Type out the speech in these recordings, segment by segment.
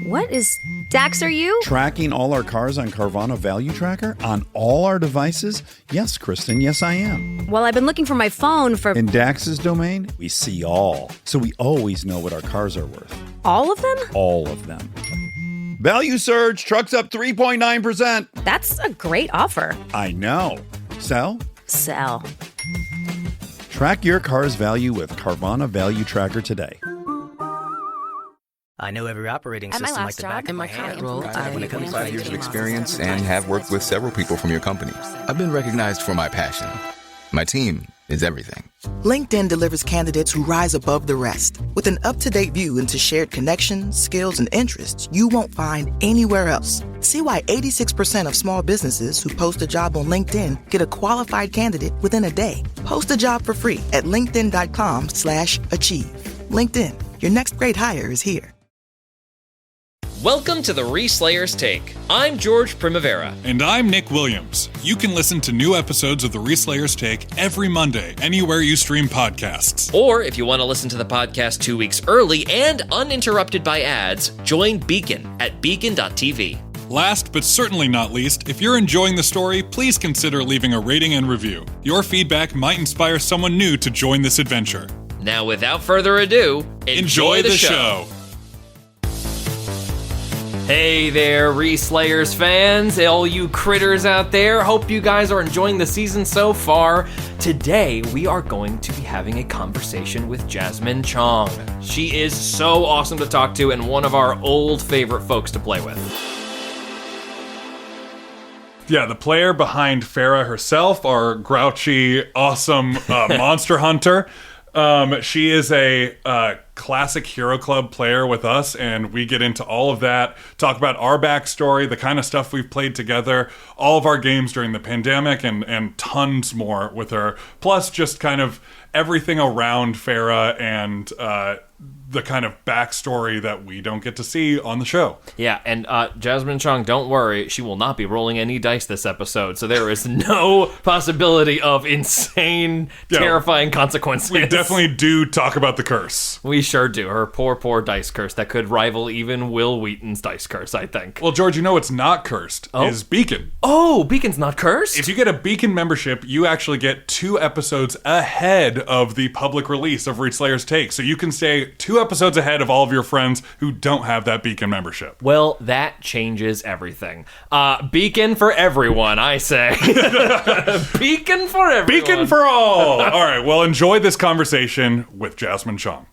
What is... Dax, are you? Tracking all our cars on Carvana Value Tracker on all our devices? Yes, Kristen, yes I am. Well, I've been looking for my phone for... In Dax's domain, we see all. So we always know what our cars are worth. All of them? All of them. Value surge, trucks up 3.9%. That's a great offer. I know. Sell? Sell. Track your car's value with Carvana Value Tracker today. I know every operating system like the back of my hand. I have 25 years of experience and have worked with several people from your company. I've been recognized for my passion. My team is everything. LinkedIn delivers candidates who rise above the rest. With an up-to-date view into shared connections, skills, and interests you won't find anywhere else. See why 86% of small businesses who post a job on LinkedIn get a qualified candidate within a day. Post a job for free at linkedin.com/achieve. LinkedIn, your next great hire is here. Welcome to the Reslayers Take. I'm George Primavera. And I'm Nick Williams. You can listen to new episodes of the Reslayers Take every Monday, anywhere you stream podcasts. Or if you want to listen to the podcast 2 weeks early and uninterrupted by ads, join Beacon at beacon.tv. Last but certainly not least, if you're enjoying the story, please consider leaving a rating and review. Your feedback might inspire someone new to join this adventure. Now, without further ado, enjoy the show. Hey there, Reslayers fans, all you critters out there. Hope you guys are enjoying the season so far. Today, we are going to be having a conversation with Jasmine Chiong. She is so awesome to talk to and one of our old favorite folks to play with. Yeah, the player behind Farah herself, our grouchy, awesome monster hunter. She is a classic Hero Club player with us, and we get into all of that, talk about our backstory, the kind of stuff we've played together, all of our games during the pandemic, and tons more with her. Plus, just kind of everything around Farah and the kind of backstory that we don't get to see on the show. Yeah, and Jasmine Chiong, don't worry, she will not be rolling any dice this episode, so there is no possibility of insane, terrifying consequences. We definitely do talk about the curse. We sure do. Her poor dice curse that could rival even Will Wheaton's dice curse, I think. Well, George, you know what's not cursed is Beacon. Oh, Beacon's not cursed? If you get a Beacon membership, you actually get 2 episodes ahead of the public release of Reslayers Take, so you can stay 2 episodes ahead of all of your friends who don't have that Beacon membership. Well, that changes everything. Beacon for everyone, I say. Beacon for everyone. Beacon for all. All right, well, enjoy this conversation with Jasmine Chiong.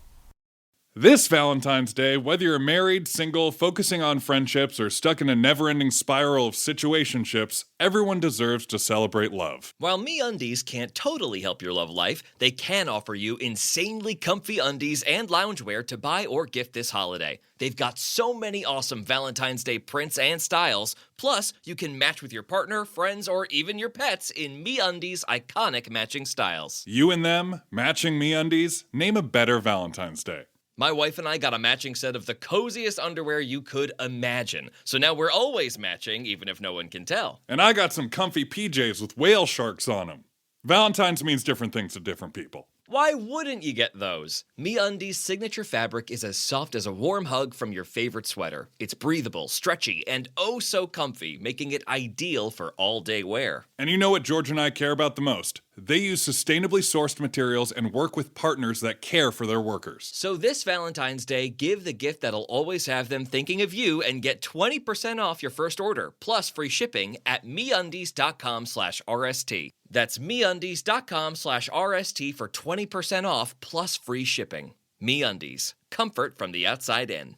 This Valentine's Day, whether you're married, single, focusing on friendships, or stuck in a never-ending spiral of situationships, everyone deserves to celebrate love. While MeUndies can't totally help your love life, they can offer you insanely comfy undies and loungewear to buy or gift this holiday. They've got so many awesome Valentine's Day prints and styles, plus you can match with your partner, friends, or even your pets in MeUndies' iconic matching styles. You and them, matching MeUndies, name a better Valentine's Day. My wife and I got a matching set of the coziest underwear you could imagine. So now we're always matching, even if no one can tell. And I got some comfy PJs with whale sharks on them. Valentine's means different things to different people. Why wouldn't you get those? MeUndies' signature fabric is as soft as a warm hug from your favorite sweater. It's breathable, stretchy, and oh so comfy, making it ideal for all-day wear. And you know what George and I care about the most? They use sustainably sourced materials and work with partners that care for their workers. So this Valentine's Day, give the gift that'll always have them thinking of you and get 20% off your first order, plus free shipping at MeUndies.com/RST. That's MeUndies.com/RST for 20% off plus free shipping. MeUndies, comfort from the outside in.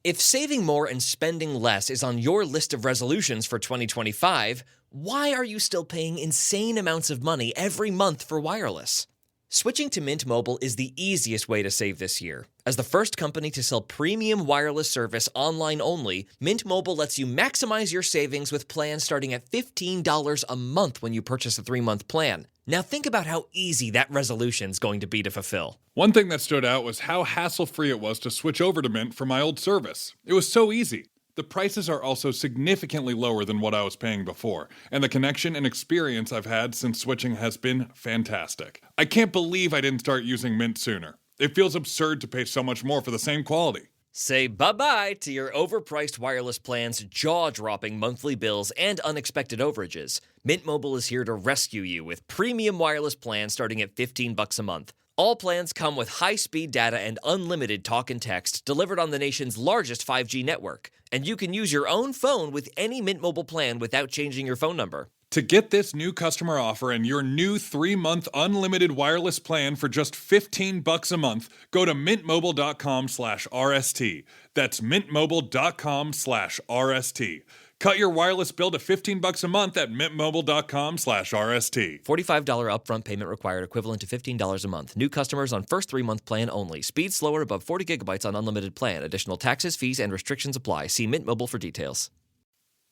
If saving more and spending less is on your list of resolutions for 2025, why are you still paying insane amounts of money every month for wireless? Switching to Mint Mobile is the easiest way to save this year. As the first company to sell premium wireless service online only, Mint Mobile lets you maximize your savings with plans starting at $15 a month when you purchase a 3-month plan. Now think about how easy that resolution's going to be to fulfill. One thing that stood out was how hassle-free it was to switch over to Mint from my old service. It was so easy. The prices are also significantly lower than what I was paying before, and the connection and experience I've had since switching has been fantastic. I can't believe I didn't start using Mint sooner. It feels absurd to pay so much more for the same quality. Say bye-bye to your overpriced wireless plans, jaw-dropping monthly bills, and unexpected overages. Mint Mobile is here to rescue you with premium wireless plans starting at $15 a month. All plans come with high-speed data and unlimited talk and text delivered on the nation's largest 5G network. And you can use your own phone with any Mint Mobile plan without changing your phone number. To get this new customer offer and your new 3-month unlimited wireless plan for just $15 a month, go to mintmobile.com/RST. That's mintmobile.com/RST. Cut your wireless bill to $15 a month at mintmobile.com/RST. $45 upfront payment required, equivalent to $15 a month. New customers on first 3-month plan only. Speed slower above 40 gigabytes on unlimited plan. Additional taxes, fees, and restrictions apply. See Mint Mobile for details.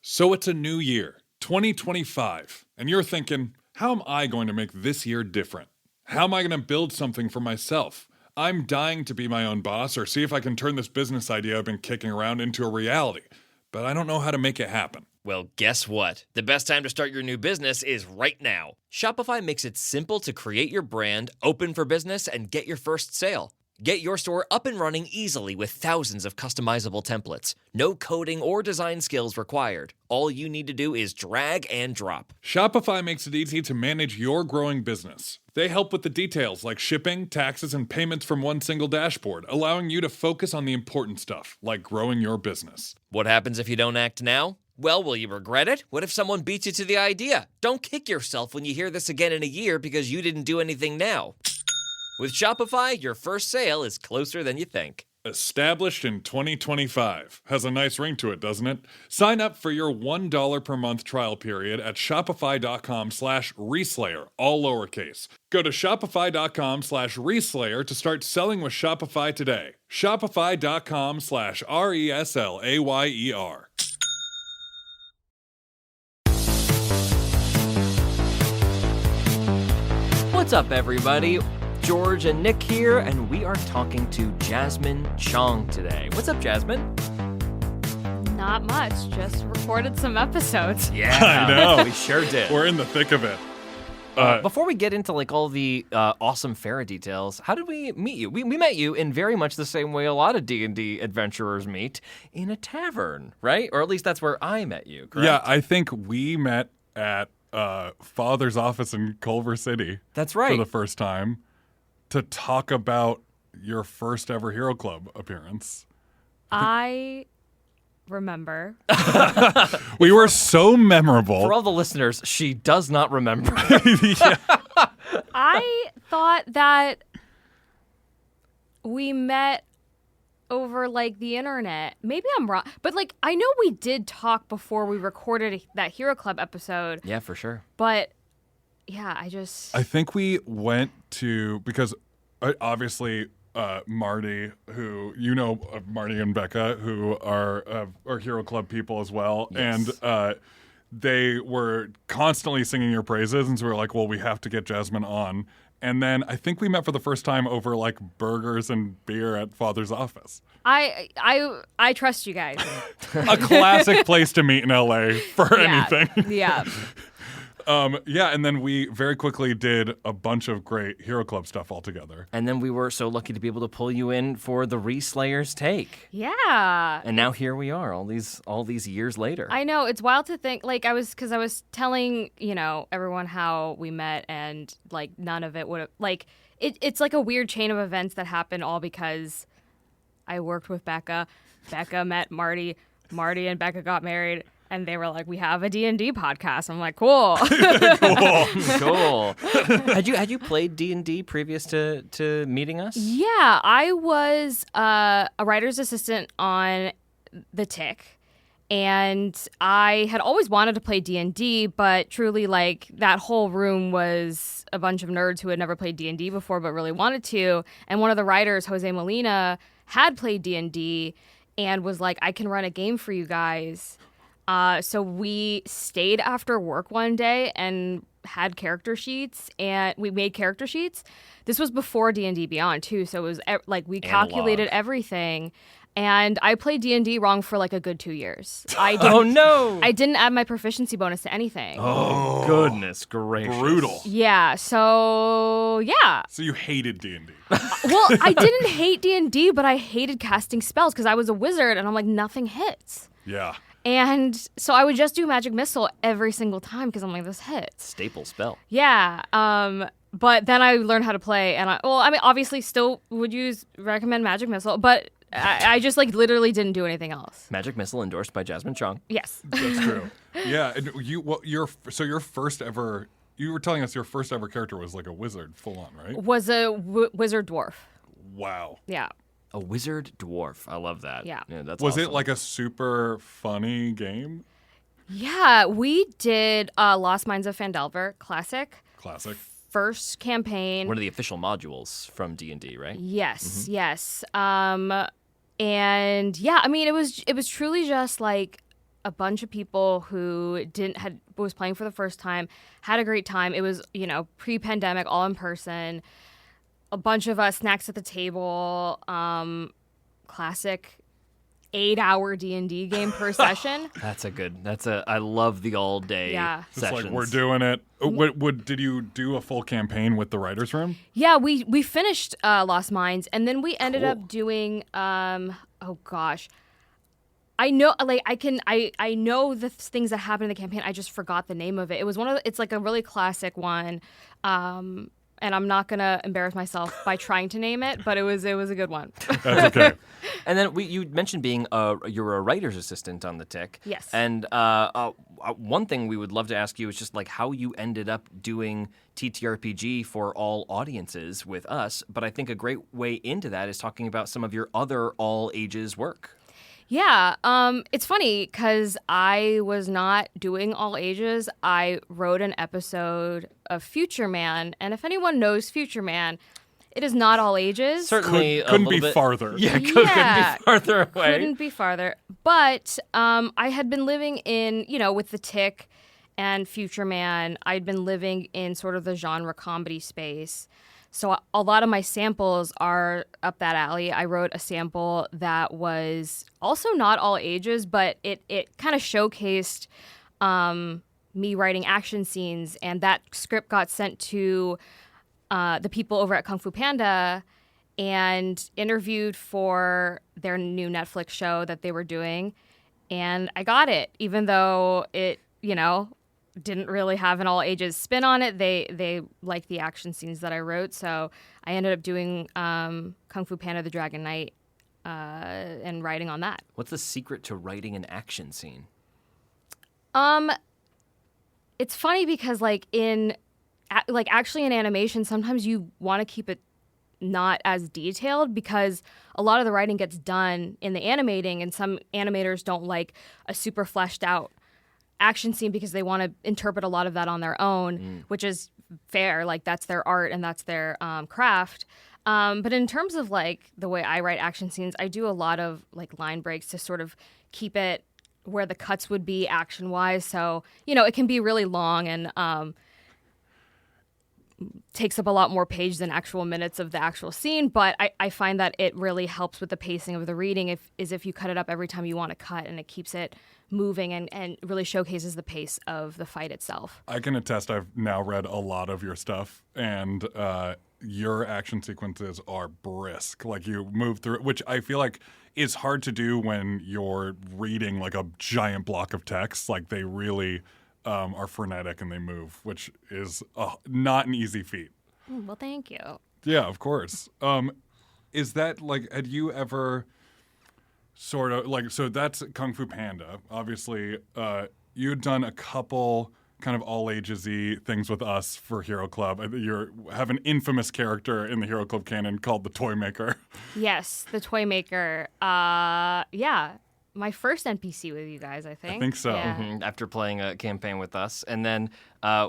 So it's a new year, 2025, and you're thinking, how am I going to make this year different? How am I going to build something for myself? I'm dying to be my own boss or see if I can turn this business idea I've been kicking around into a reality, but I don't know how to make it happen. Well, guess what? The best time to start your new business is right now. Shopify makes it simple to create your brand, open for business, and get your first sale. Get your store up and running easily with thousands of customizable templates. No coding or design skills required. All you need to do is drag and drop. Shopify makes it easy to manage your growing business. They help with the details like shipping, taxes, and payments from one single dashboard, allowing you to focus on the important stuff, like growing your business. What happens if you don't act now? Well, will you regret it? What if someone beats you to the idea? Don't kick yourself when you hear this again in a year because you didn't do anything now. With Shopify, your first sale is closer than you think. Established in 2025. Has a nice ring to it, doesn't it? Sign up for your $1 per month trial period at shopify.com/reslayer, all lowercase. Go to shopify.com/reslayer to start selling with Shopify today. Shopify.com/RESLAYER. What's up, everybody? George and Nick here, and we are talking to Jasmine Chiong today. What's up, Jasmine? Not much. Just recorded some episodes. Yeah, I know. We sure did. We're in the thick of it. Before we get into all the awesome Farah details, how did we meet you? We met you in very much the same way a lot of D&D adventurers meet, in a tavern, right? Or at least that's where I met you, correct? Yeah, I think we met at Father's office in Culver City. That's right. For the first time to talk about your first ever Hero Club appearance. I remember. We were so memorable. For all the listeners, she does not remember. Yeah. I thought that we met over the internet. Maybe I'm wrong, but I know we did talk before we recorded that Hero Club episode. Yeah, for sure. But yeah, I think we went to, because obviously Marty, who Marty and Becca, who are Hero Club people as well, yes. And they were constantly singing your praises, and so we were like, well, we have to get Jasmine on. And then I think we met for the first time over burgers and beer at Father's office. I trust you guys. A classic place to meet in LA for anything. Yeah. Yeah, and then we very quickly did a bunch of great Hero Club stuff all together. And then we were so lucky to be able to pull you in for the Reslayers take. Yeah. And now here we are, all these years later. I know, it's wild to think, I was telling, everyone how we met, and none of it would have, it's a weird chain of events that happened all because I worked with Becca. Becca met Marty. Marty and Becca got married. And they were like, we have a D&D podcast. I'm like, cool. Cool. Had you played D&D previous to meeting us? Yeah, I was a writer's assistant on The Tick. And I had always wanted to play D&D, but truly, that whole room was a bunch of nerds who had never played D&D before but really wanted to. And one of the writers, Jose Molina, had played D&D and was like, I can run a game for you guys. So we stayed after work one day and had character sheets, and we made character sheets. This was before D&D Beyond too, so it was we calculated everything, And I played D&D wrong for like a good 2 years. Oh no! I didn't add my proficiency bonus to anything. Oh goodness gracious! Brutal. Yeah, so yeah. So you hated D&D. Well, I didn't hate D&D, but I hated casting spells because I was a wizard and I'm like, nothing hits. Yeah. And so I would just do Magic Missile every single time because I'm like, this hits. Staple spell. Yeah. But then I learned how to play, and obviously still would recommend Magic Missile, but I just like literally didn't do anything else. Magic Missile endorsed by Jasmine Chiong. Yes. That's true. Yeah. And your first ever, you were telling us your first ever character was like a wizard, full on, right? Was a wizard dwarf. Wow. Yeah. A wizard dwarf. I love that. Yeah. That's Was awesome. it like a super funny game? Yeah, we did Lost Mines of Phandelver Classic. First campaign. one of the official modules from D&D, right? Yes, yes. And yeah, I mean, it was truly just like a bunch of people who was playing for the first time, had a great time. It was, pre-pandemic, all in person. A bunch of us, snacks at the table, classic 8-hour D&D game per session. I love the all day sessions. It's like, we're doing it. Did you do a full campaign with the writer's room? Yeah, we finished Lost Mines, and then we ended up doing, oh gosh. I know, like, I know the things that happened in the campaign. I just forgot the name of it. It was it's like a really classic one. And I'm not gonna embarrass myself by trying to name it, but it was a good one. That's okay. And then you mentioned being you're a writer's assistant on the Tick. Yes. And one thing we would love to ask you is just like how you ended up doing TTRPG for all audiences with us. But I think a great way into that is talking about some of your other all ages work. Yeah, it's funny because I was not doing all ages. I wrote an episode of Future Man, and if anyone knows Future Man, it is not all ages. Certainly couldn't be farther. Yeah, couldn't be farther away. Couldn't be farther. But I had been living in, with the Tick and Future Man, I'd been living in sort of the genre comedy space. So a lot of my samples are up that alley. I wrote a sample that was also not all ages, but it kind of showcased me writing action scenes, and that script got sent to the people over at Kung Fu Panda and interviewed for their new Netflix show that they were doing, and I got it, even though it, didn't really have an all ages spin on it. They liked the action scenes that I wrote, so I ended up doing Kung Fu Panda: The Dragon Knight and writing on that. What's the secret to writing an action scene? It's funny because actually in animation, sometimes you want to keep it not as detailed because a lot of the writing gets done in the animating, and some animators don't like a super fleshed out action scene because they want to interpret a lot of that on their own, which is fair. Like, that's their art and that's their craft. But in terms of like the way I write action scenes, I do a lot of like line breaks to sort of keep it where the cuts would be action wise. So, it can be really long and takes up a lot more page than actual minutes of the actual scene. But I find that it really helps with the pacing of the reading if you cut it up every time you want to cut, and it keeps it moving and really showcases the pace of the fight itself. I can attest I've now read a lot of your stuff, and your action sequences are brisk. Like, you move through it, which I feel like is hard to do when you're reading like a giant block of text. Like, they really are frenetic and they move, which is not an easy feat. Well, thank you. Yeah, of course. Is that like, had you ever sort of like, so that's Kung Fu Panda. Obviously, you'd done a couple kind of all ages-y things with us for Hero Club. You have an infamous character in the Hero Club canon called the Toy Maker. Yes, the Toy Maker. Yeah. My first NPC with you guys, I think. I think so. Yeah. Mm-hmm. After playing a campaign with us. And then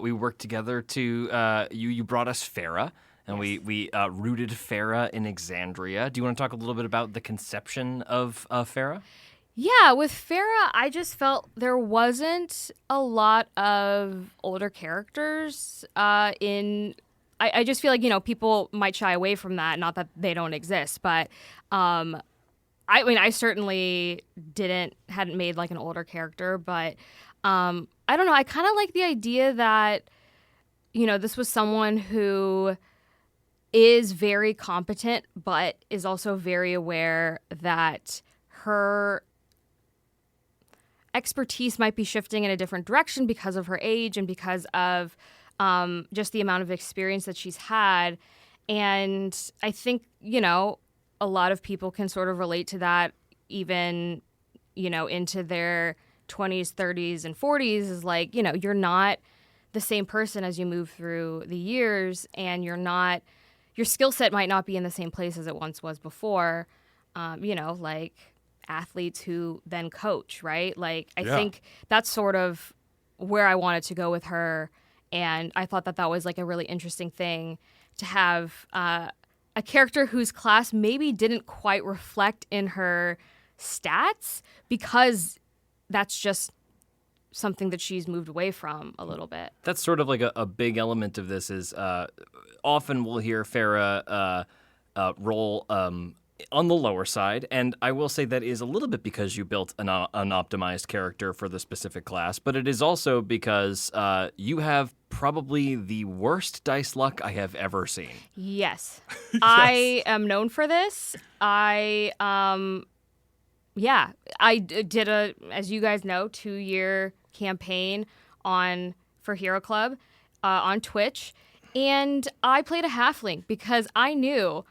we worked together to, you brought us Farah. And we rooted Farah in Exandria. Do you want to talk a little bit about the conception of Farah? Yeah, with Farah, I just felt there wasn't a lot of older characters in... I just feel like, people might shy away from that. Not that they don't exist, but I certainly hadn't made like an older character, but I don't know. I kind of like the idea that, this was someone who is very competent, but is also very aware that her expertise might be shifting in a different direction because of her age and because of just the amount of experience that she's had. And I think, a lot of people can sort of relate to that even, into their 20s, 30s, and 40s is like, you're not the same person as you move through the years, and your skill set might not be in the same place as it once was before, like athletes who then coach, right? Like, I think that's sort of where I wanted to go with her. And I thought that was like a really interesting thing to have a character whose class maybe didn't quite reflect in her stats, because that's just something that she's moved away from a little bit. That's sort of like a big element of this is often we'll hear Farah roll on the lower side, and I will say that is a little bit because you built an optimized character for the specific class, but it is also because you have probably the worst dice luck I have ever seen. Yes. I am known for this. I did as you guys know, 2-year campaign for Hero Club on Twitch, and I played a halfling because I knew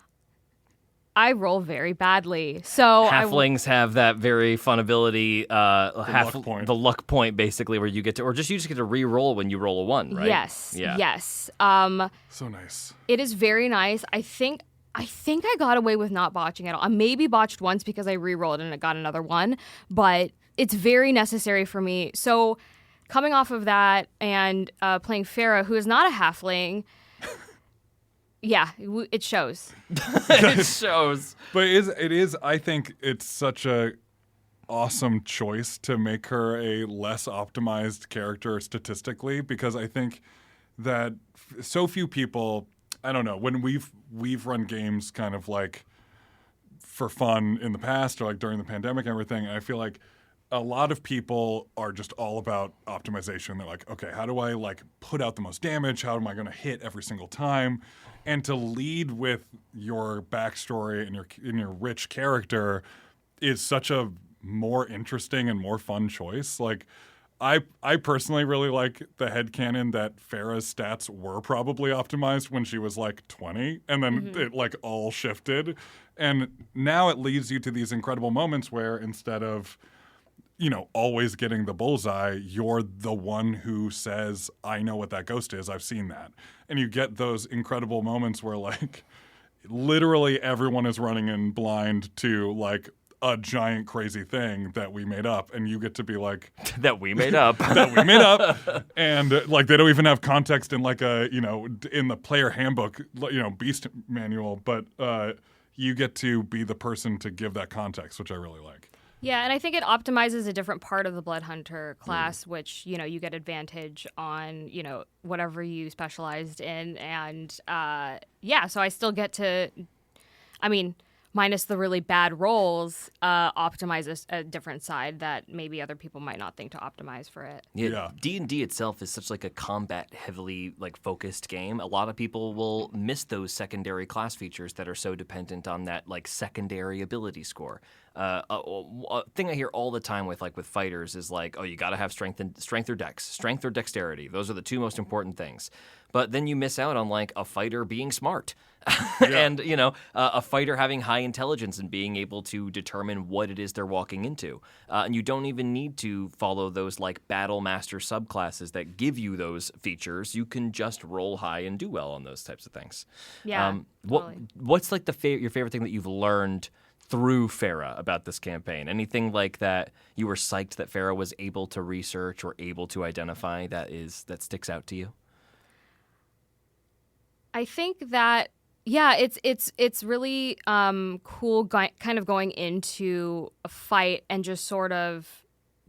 I roll very badly. So halflings have that very fun ability, the luck point, basically, where you get to, or you just get to re-roll when you roll a 1, right? Yes. Yeah. Yes. So nice. It is very nice. I think I got away with not botching at all. I maybe botched once because I re-rolled and it got another 1, but it's very necessary for me. So coming off of that and playing Farah, who is not a halfling. Yeah, it shows. It shows. But it is. I think it's such a awesome choice to make her a less optimized character statistically, because I think that so few people, I don't know, when we've run games kind of like for fun in the past or like during the pandemic and everything, and I feel like a lot of people are just all about optimization. They're like, okay, how do I like put out the most damage? How am I going to hit every single time? And to lead with your backstory and your rich character is such a more interesting and more fun choice. Like, I personally really like the headcanon that Farah's stats were probably optimized when she was like 20, and then it like all shifted. And now it leads you to these incredible moments where instead of always getting the bullseye, you're the one who says, I know what that ghost is. I've seen that. And you get those incredible moments where, like, literally everyone is running in blind to, like, a giant crazy thing that we made up. And you get to be like... that we made up. that we made up. And, like, they don't even have context in, like, in the player handbook, beast manual. But you get to be the person to give that context, which I really like. Yeah, and I think it optimizes a different part of the Blood Hunter class, which, you get advantage on, whatever you specialized in. And, so I still get to, minus the really bad rolls, optimize a different side that maybe other people might not think to optimize for it. Yeah. D&D itself is such like a combat heavily like focused game. A lot of people will miss those secondary class features that are so dependent on that like secondary ability score. A thing I hear all the time with fighters is like, oh, you got to have strength or dexterity. Those are the two most important things. But then you miss out on like a fighter being smart. And, a fighter having high intelligence and being able to determine what it is they're walking into. And you don't even need to follow those like battle master subclasses that give you those features. You can just roll high and do well on those types of things. Yeah. Totally. What's like your favorite thing that you've learned through Farah about this campaign? Anything like that you were psyched that Farah was able to research or able to identify that sticks out to you? I think that it's really cool kind of going into a fight and just sort of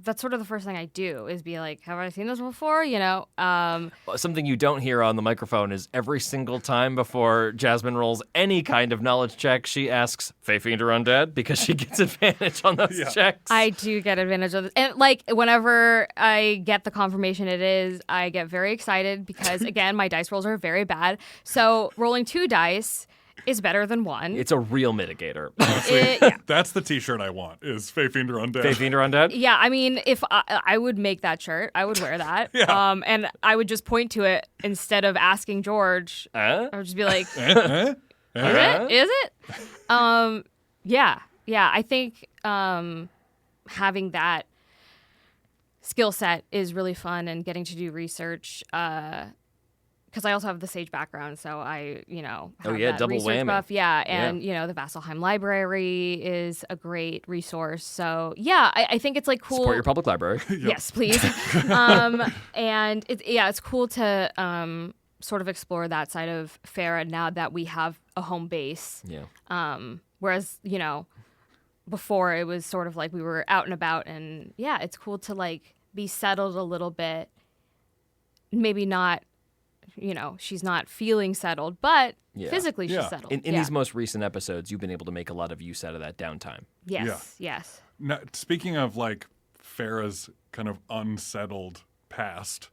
that's sort of the first thing I do is be like, have I seen this before? You know? Something you don't hear on the microphone is every single time before Jasmine rolls any kind of knowledge check, she asks, Fae Fiend or Undead? Because she gets advantage on those checks. I do get advantage of this. And like whenever I get the confirmation it is, I get very excited because again, my dice rolls are very bad. So rolling 2 dice is better than 1. It's a real mitigator. That's the T-shirt I want. Is Fae Fiend or Undead? Fae Fiend or Undead? Yeah, I mean, if I would make that shirt, I would wear that. And I would just point to it instead of asking George. I would just be like, Is it? Yeah. I think having that skill set is really fun, and getting to do research. Because I also have the Sage background, so I, have that double research whammy. buff. Yeah, and, the Vasselheim Library is a great resource. So, yeah, I think it's, like, cool. Support your public library. Yes, please. And, it's cool to sort of explore that side of Farah now that we have a home base. Yeah. Whereas, before it was sort of like we were out and about. And, yeah, it's cool to, like, be settled a little bit. Maybe not... she's not feeling settled, but physically she's settled. In these most recent episodes, you've been able to make a lot of use out of that downtime. Yes. Now, speaking of like Farah's kind of unsettled past,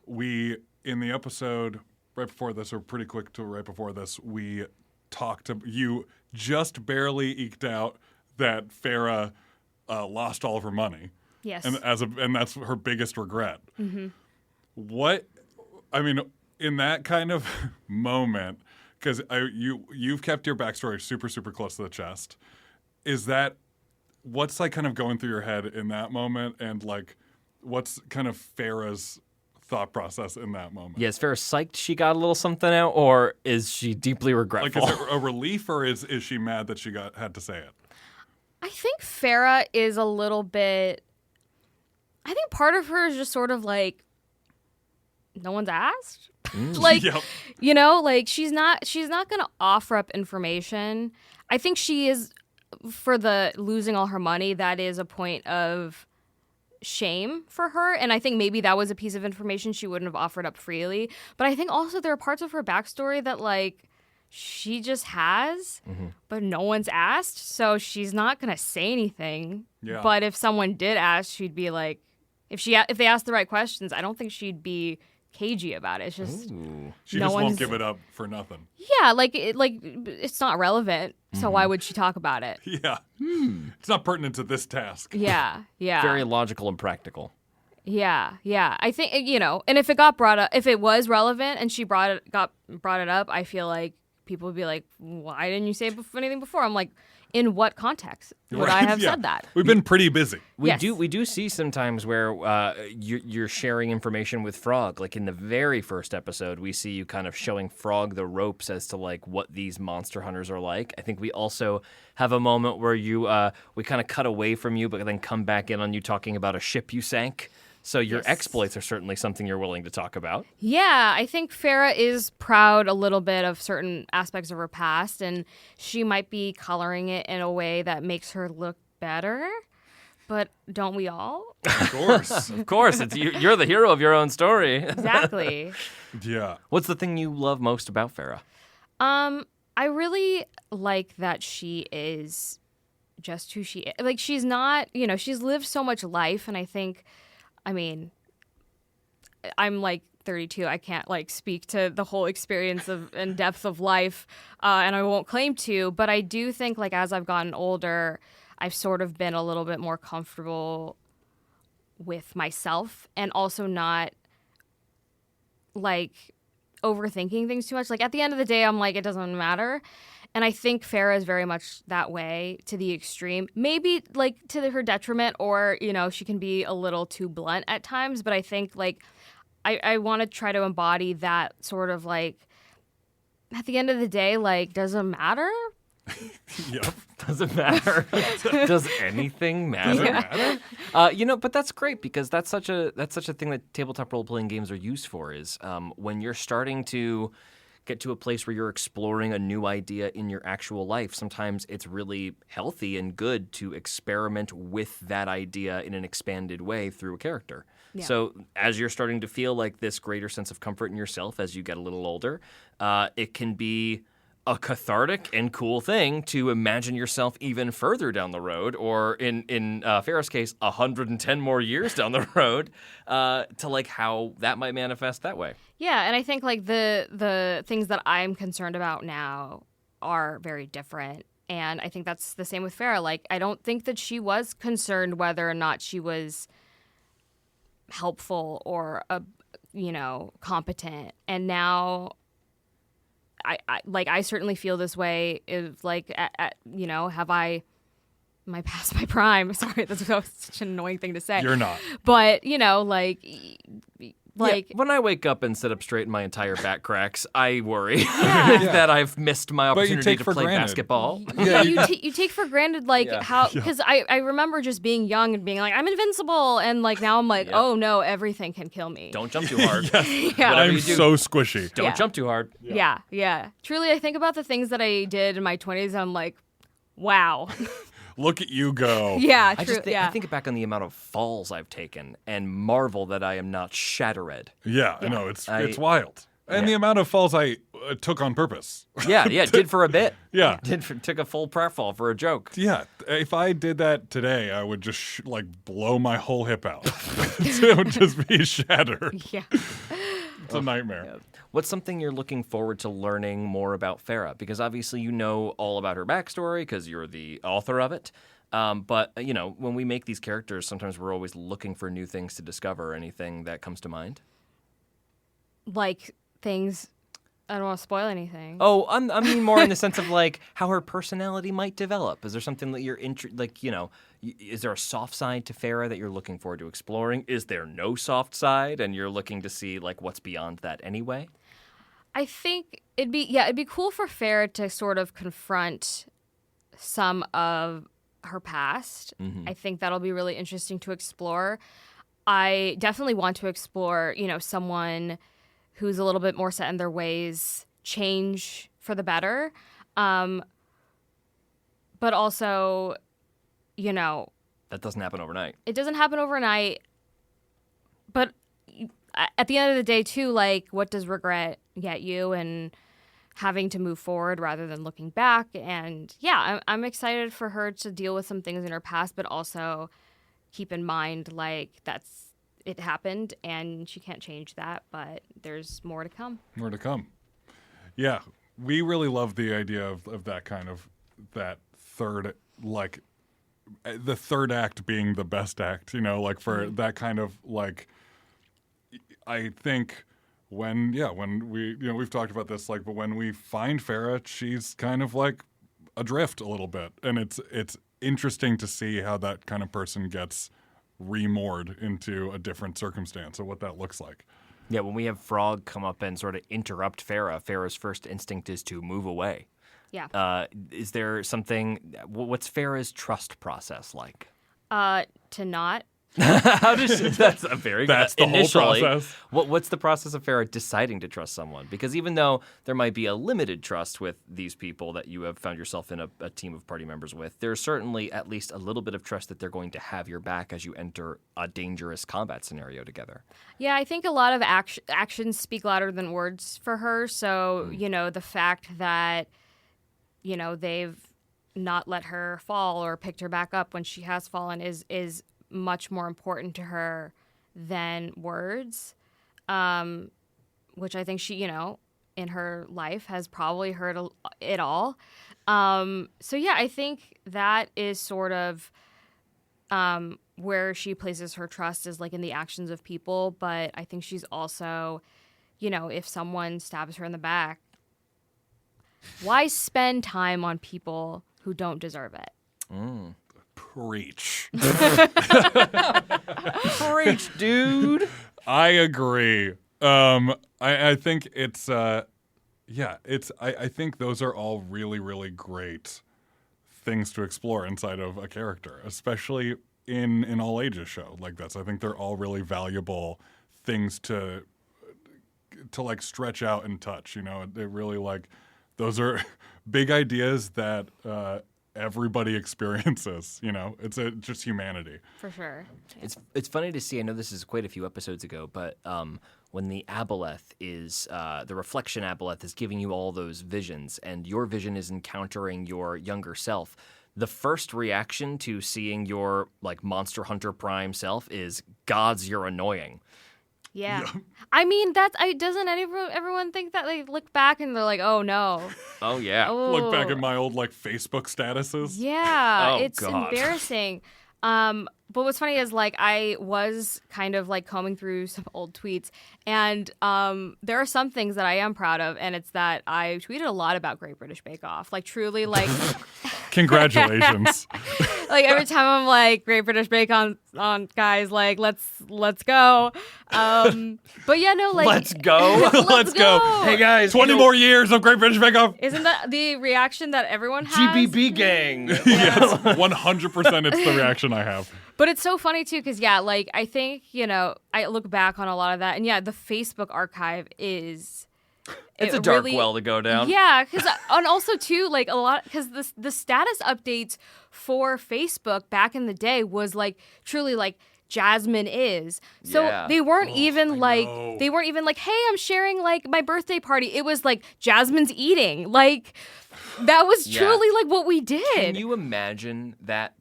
we, in the episode right before this, or pretty quick to right before this, we talked to you just barely eked out that Farah lost all of her money. Yes. And that's her biggest regret. What, I mean, in that kind of moment, because you've kept your backstory super, super close to the chest, what's like kind of going through your head in that moment, and like what's kind of Farah's thought process in that moment? Yeah, is Farah psyched she got a little something out, or is she deeply regretful? Like, is it a relief, or is she mad that she had to say it? I think Farah is a little bit... I think part of her is just sort of like, no one's asked. Like, like she's not going to offer up information. I think she is, for the losing all her money, that is a point of shame for her. And I think maybe that was a piece of information she wouldn't have offered up freely. But I think also there are parts of her backstory that like she just has, but no one's asked. So she's not going to say anything. Yeah. But if someone did ask, she'd be like, if they asked the right questions, I don't think she'd be cagey about it. It's just she just won't give it up for nothing. Yeah, it's not relevant. So why would she talk about it? Yeah, it's not pertinent to this task. Yeah. Very logical and practical. Yeah. I think and if it got brought up, if it was relevant and she brought it up, I feel like people would be like, "Why didn't you say anything before?" I'm like, in what context would I have said that? We've been pretty busy. We do see sometimes where you're sharing information with Frog. Like in the very first episode, we see you kind of showing Frog the ropes as to like what these monster hunters are like. I think we also have a moment where we kind of cut away from you, but then come back in on you talking about a ship you sank. So your exploits are certainly something you're willing to talk about. Yeah, I think Farah is proud a little bit of certain aspects of her past, and she might be coloring it in a way that makes her look better. But don't we all? Of course. Of course. You're the hero of your own story. Exactly. Yeah. What's the thing you love most about Farah? I really like that she is just who she is. Like, she's not, she's lived so much life, and I think... I mean, I'm like 32. I can't like speak to the whole experience and depth of life, and I won't claim to. But I do think like as I've gotten older, I've sort of been a little bit more comfortable with myself, and also not like overthinking things too much. Like at the end of the day, I'm like, it doesn't matter. And I think Farah is very much that way to the extreme. Maybe like to her detriment, or, she can be a little too blunt at times. But I think like I want to try to embody that sort of like, at the end of the day, like, does it matter? Yep. Doesn't matter. Does anything matter? Yeah. But that's great, because that's such a thing that tabletop role-playing games are used for, is when you're starting to get to a place where you're exploring a new idea in your actual life, sometimes it's really healthy and good to experiment with that idea in an expanded way through a character. Yeah. So as you're starting to feel like this greater sense of comfort in yourself as you get a little older, it can be a cathartic and cool thing to imagine yourself even further down the road, or in Farah's case, 110 more years down the road, to like how that might manifest that way. Yeah, and I think like the things that I'm concerned about now are very different. And I think that's the same with Farah. Like, I don't think that she was concerned whether or not she was helpful or, competent. And now I certainly feel this way. If like, have I, am I past my prime? Sorry, that's such an annoying thing to say. You're not. But, When I wake up and sit up straight and my entire back cracks, I worry Yeah. that I've missed my But you opportunity take to for play granted. basketball. you take for granted how, because I remember just being young and being like, I'm invincible, and like now I'm like, oh no, everything can kill me. Don't jump too hard. Yeah. Whatever I'm you do, so squishy. don't Yeah. jump too hard. Yeah. Truly, I think about the things that I did in my 20s, and I'm like, wow. Look at you go. Yeah, I true. just I think back on the amount of falls I've taken and marvel that I am not shattered. Yeah, I know. It's wild. And Yeah. the amount of falls I took on purpose. Yeah, did for a bit. Yeah. Took a full pratfall for a joke. Yeah, if I did that today, I would just blow my whole hip out. It would just be shattered. Yeah. It's a nightmare. What's something you're looking forward to learning more about Farah? Because obviously you know all about her backstory because you're the author of it. But, when we make these characters, sometimes we're always looking for new things to discover. Anything that comes to mind? Like things, I don't want to spoil anything. Oh, I mean more in the sense of like how her personality might develop. Is there something that you're is there a soft side to Farah that you're looking forward to exploring? Is there no soft side and you're looking to see like what's beyond that anyway? I think it'd be cool for Farah to sort of confront some of her past. Mm-hmm. I think that'll be really interesting to explore. I definitely want to explore, someone who's a little bit more set in their ways, change for the better. But also, That doesn't happen overnight. it doesn't happen overnight. But at the end of the day, too, like, what does regret get you? And having to move forward rather than looking back. And yeah, I'm excited for her to deal with some things in her past, but also keep in mind, like, it happened and she can't change that, but there's more to come. More to come. Yeah, we really love the idea of that kind of, that third, like, the third act being the best act, for that kind of, like, I think when we, we've talked about this, like, but when we find Farah, she's kind of like adrift a little bit. And it's interesting to see how that kind of person gets remoored into a different circumstance and what that looks like. Yeah, when we have Frog come up and sort of interrupt Farah's first instinct is to move away. Yeah. Is there something, what's Farah's trust process like? To not. How does that's a very That's the whole initially, process. What's the process of Farah deciding to trust someone? Because even though there might be a limited trust with these people that you have found yourself in a team of party members with, there's certainly at least a little bit of trust that they're going to have your back as you enter a dangerous combat scenario together. Yeah, I think a lot of actions speak louder than words for her. So, the fact that, they've not let her fall or picked her back up when she has fallen is much more important to her than words, which I think she, in her life has probably heard it all. So yeah, I think that is sort of where she places her trust is like in the actions of people. But I think she's also, if someone stabs her in the back, why spend time on people who don't deserve it? Preach. Preach, dude. I agree. I think it's I think those are all really, really great things to explore inside of a character, especially in an all ages show like this. I think they're all really valuable things to to stretch out and touch. They really those are big ideas that everybody experiences. It's just humanity. For sure. It's funny to see. I know this is quite a few episodes ago, but when the aboleth is the reflection aboleth is giving you all those visions, and your vision is encountering your younger self. The first reaction to seeing your Monster Hunter Prime self is, "Gods, you're annoying." Yeah. I mean, doesn't everyone think that? They look back and they're like, "Oh no." Oh yeah. Look back at my old Facebook statuses. Yeah, Oh, it's God. embarrassing. But what's funny is I was kind of combing through some old tweets, and there are some things that I am proud of, and it's that I tweeted a lot about Great British Bake Off. Like, truly. Congratulations. Every time I'm Great British Bake on guys, let's go. But yeah, no, Let's go. let's go. Hey guys, 20 more years of Great British Bake Off. Isn't that the reaction that everyone has? GBB gang. Yes, 100% it's the reaction I have. But it's so funny too, because I think I look back on a lot of that, and the Facebook archive is. It's a dark well to go down. Yeah, and also too, a lot, because the status updates for Facebook back in the day was truly Jasmine is. So Yeah. they weren't even hey, I'm sharing my birthday party. It was Jasmine's eating. That was truly what we did. Can you imagine that?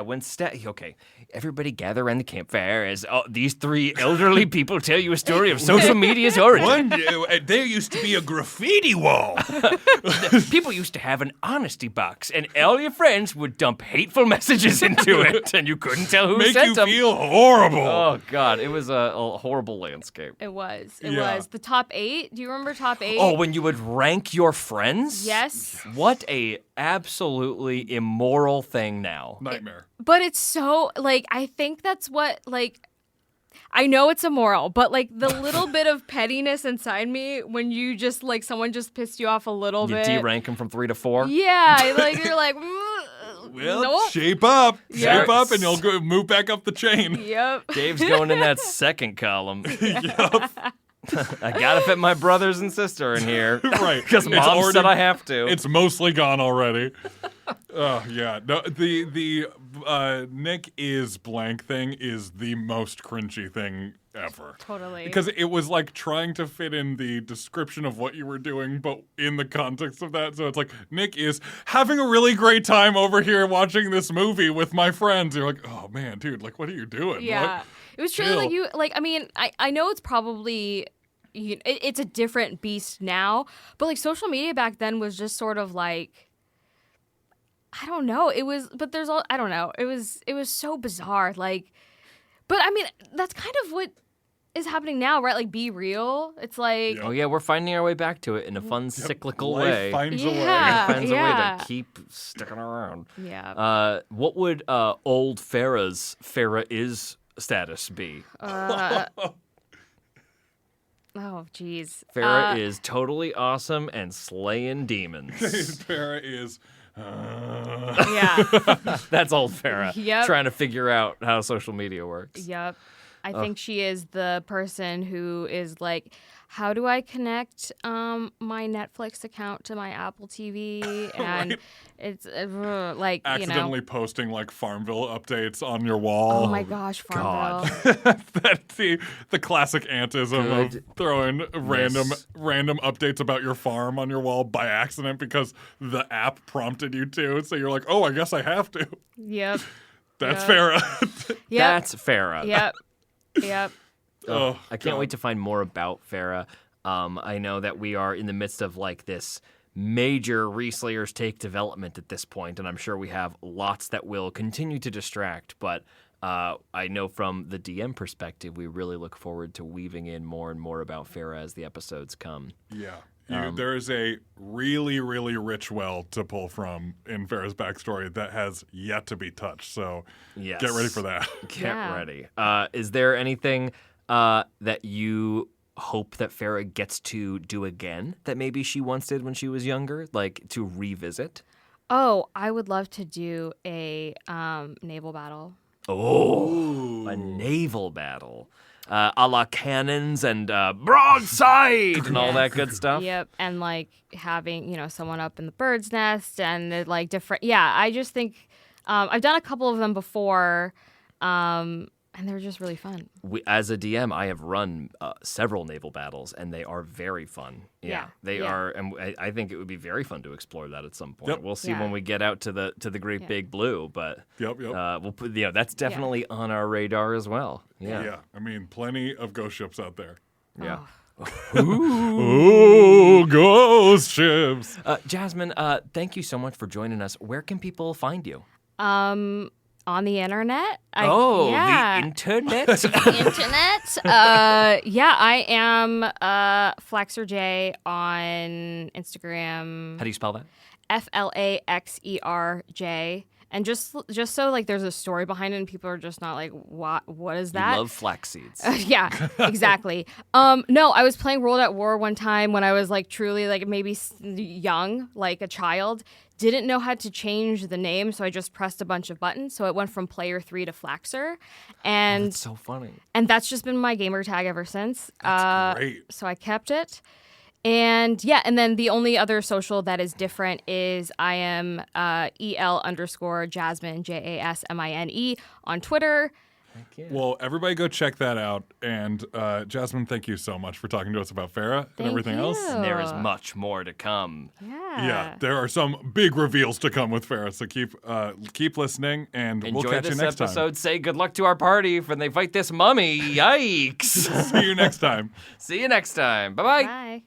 When okay, everybody gather around the campfire as these three elderly people tell you a story of social media's origin. There used to be a graffiti wall. People used to have an honesty box, and all your friends would dump hateful messages into it, and you couldn't tell who Make sent you them. feel horrible. Oh God, it was a horrible landscape. It was. Yeah. The top 8. Do you remember top 8? Oh, when you would rank your friends? Yes. What a absolutely immoral thing now. Nightmare. But it's so, I think that's what, I know it's immoral, but, the little bit of pettiness inside me when you just, someone just pissed you off a little You bit. de-rank them from 3 to 4? Yeah, you're Well, nope. shape up. Yeah. Shape up, and you'll go move back up the chain. Yep. Dave's going in that second column. Yup. I gotta fit my brothers and sister in here. Right. Because It's mom already- said I have to. It's mostly gone already. Oh yeah. No, the Nick is blank thing is the most cringy thing ever. Totally. Because it was trying to fit in the description of what you were doing, but in the context of that. So it's Nick is having a really great time over here watching this movie with my friends. You're oh man, dude, what are you doing? Yeah. What? It was truly I know it's probably it's a different beast now, but social media back then was just sort of I don't know. It was, but there's all I don't know. It was so bizarre. But I mean, that's kind of what is happening now, right? Be real. It's Oh yeah, we're finding our way back to it in a fun cyclical Life way. finds a way. Yeah. Finds a way to keep sticking around. Yeah. What would old Farah is status be? Oh, geez. Farah is totally awesome and slaying demons. Farah is. Yeah. That's old Farah. Yep. Trying to figure out how social media works. Yep. I think she is the person who is how do I connect my Netflix account to my Apple TV? And it's Accidentally posting Farmville updates on your wall. Oh my gosh, Farmville. That's the classic antism of throwing random updates about your farm on your wall by accident because the app prompted you to. So you're oh, I guess I have to. Yep. That's Yep. Farah. Yep. That's Farah. Yep. Yep. Oh, I can't God. wait to find more about Farah. I know that we are in the midst of this major Reslayers Take development at this point, and I'm sure we have lots that will continue to distract, but I know from the DM perspective, we really look forward to weaving in more and more about Farah as the episodes come. Yeah. There is a really, really rich well to pull from in Farah's backstory that has yet to be touched. So Yes. get ready for that. Get ready. Is there anything that you hope that Farah gets to do again that maybe she once did when she was younger, to revisit? Oh, I would love to do a naval battle. Oh, a naval battle. A la cannons and broadside and all that good stuff. Yep, and like having someone up in the bird's nest and like different. Yeah, I just think I've done a couple of them before, and they're just really fun. As a DM, I have run several naval battles, and they are very fun. Yeah, they are, and I think it would be very fun to explore that at some point. Yep. We'll see when we get out to the Great Big Blue, but we'll put that's definitely on our radar as well. Yeah, I mean, plenty of ghost ships out there. Yeah. Ooh, ghost ships. Jasmine, thank you so much for joining us. Where can people find you? On the internet. The internet. Internet. I am FlexerJ on Instagram. How do you spell that? FLAXERJ. And just so like there's a story behind it, and people are just not like, what is that? You love flax seeds. Yeah, exactly. No, I was playing World at War one time when I was like truly like maybe young, like a child. Didn't know how to change the name, so I just pressed a bunch of buttons. So it went from Player 3 to Flaxer, and that's so funny. And that's just been my gamer tag ever since. That's great. So I kept it. And and then the only other social that is different is I am EL_Jasmine, JASMINE on Twitter. Well, everybody go check that out. And Jasmine, thank you so much for talking to us about Farah and everything else. And there is much more to come. Yeah, there are some big reveals to come with Farah, so keep listening, and we'll catch you next time. Enjoy this episode. Say good luck to our party when they fight this mummy. Yikes. See you next time. See you next time. Bye-bye. Bye.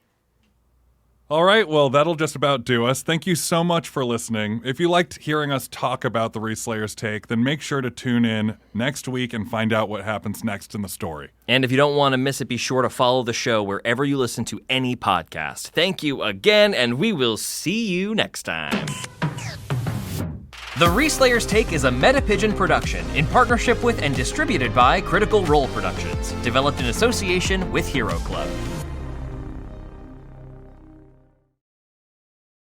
All right, well, that'll just about do us. Thank you so much for listening. If you liked hearing us talk about the Reslayer's Take, then make sure to tune in next week and find out what happens next in the story. And if you don't want to miss it, be sure to follow the show wherever you listen to any podcast. Thank you again, and we will see you next time. The Reslayer's Take is a MetaPigeon production in partnership with and distributed by Critical Role Productions, developed in association with Hero Club.